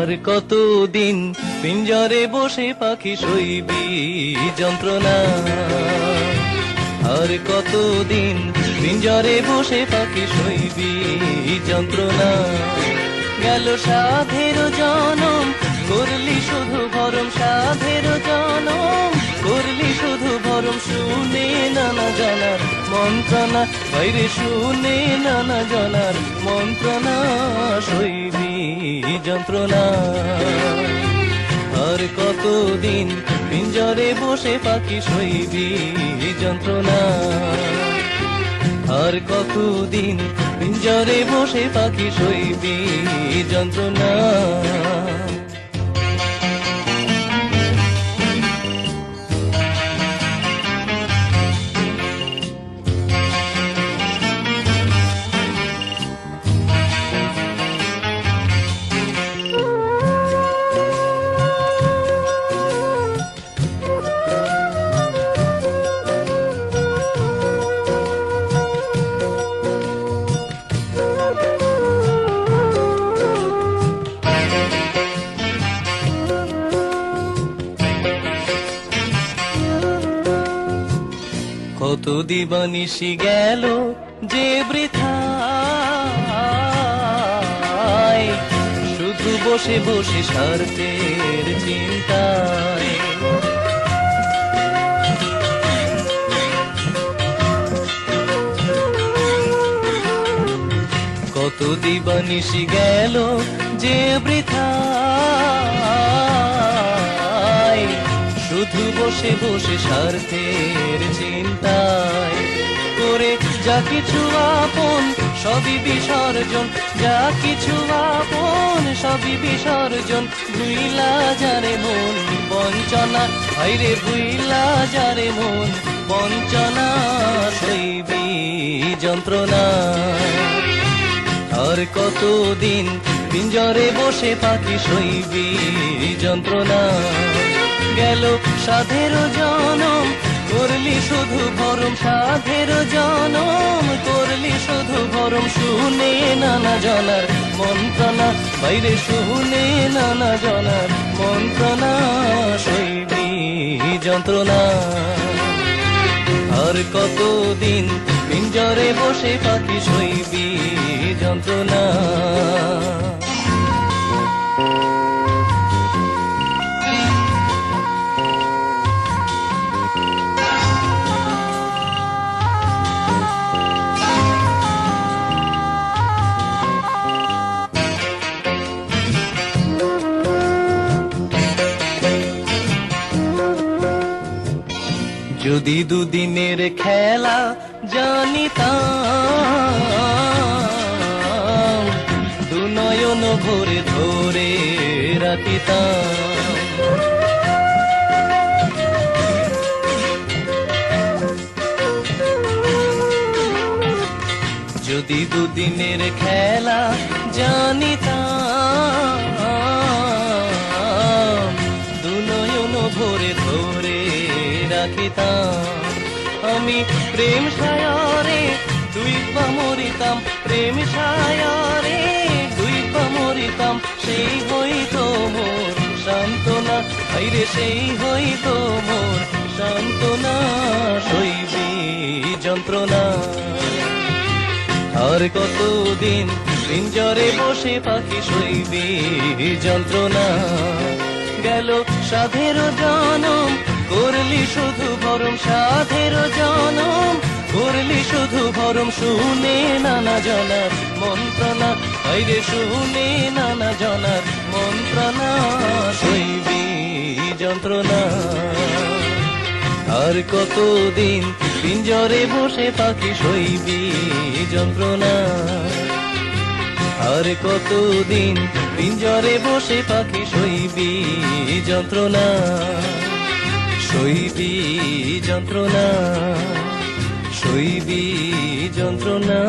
আর কতদিন পিঞ্জরে বসে পাখি সইবি যন্ত্রণা, আর কতদিন পিঞ্জরে বসে পাখি সইবি যন্ত্রণা। গেল সাধের জনম করলি শুধু ভরম, সাধের জনম করলি শুধু ভরম। শুনে নানা জানার মন্ত্রণা, বাইরে শুনে নানা জানার মন্ত্রণা, সইবি যন্ত্রণা। আর কতদিন পিঞ্জরে বসে পাখি সইবি যন্ত্রণা, আর কতদিন পিঞ্জরে বসে পাখি সইবি যন্ত্রণা। কত দিবানিশি গেল যে বৃথায়, শুধু বসে বসে স্বার্থের চিন্তায়। কত দিবানিশি গেল যে বৃথায়, শুধু বসে বসে স্বার্থের চিন্তায়। করে যা কিছু আপন সবই বিসর্জন, যা কিছু আপন সবই বিসর্জন। ভুইলা যারে মন বঞ্চনা, হায়রে ভুইলা যারে মন বঞ্চনা, সইবি যন্ত্রণা। আর কতদিন পিঞ্জরে বসে পাখি সইবি যন্ত্রণা। গেল সাধের জনম করলি শুধু ভরম, সাধের জনম করলি শুধু ভরম। শুনে নানা জনার মন্ত্রণা, বাইরে শুনে নানা জনার মন্ত্রণা, সইবি যন্ত্রণা। আর কতদিন পিঞ্জরে বসে পাখি সইবি যন্ত্রণা। যদি দুদিনের খেলা জানিতাম, দু নয়ন ভরে ধরে রাখিতাম। যদি দুদিনের খেলা জানিতাম, দু নয়ন ভরে ধরে রাখিতাম। আমি প্রেম সায়রে দুই পা মরিতাম, প্রেম সায়রে দুই পা মরিতাম। সেই হইতো মোর সান্ত্বনা, হায়রে সেই হইতো মোর সান্ত্বনা, সইবি যন্ত্রণা। আর কতদিন পিঞ্জরে বসে পাখি সইবি যন্ত্রণা। গেল সাধের জনম করলি শুধু ভরম, সাধের জনম করলি শুধু ভরম। শুনে নানা জনার মন্ত্রণা, হায়রে শুনে নানা জনার মন্ত্রণা, সইবি যন্ত্রণা। আর কতদিন পিঞ্জরে বসে পাখি সইবি যন্ত্রণা। আর কতদিন পিঞ্জরে বসে পাখি সইবি যন্ত্রণা, সইবি যন্ত্রণা, সইবি যন্ত্রণা।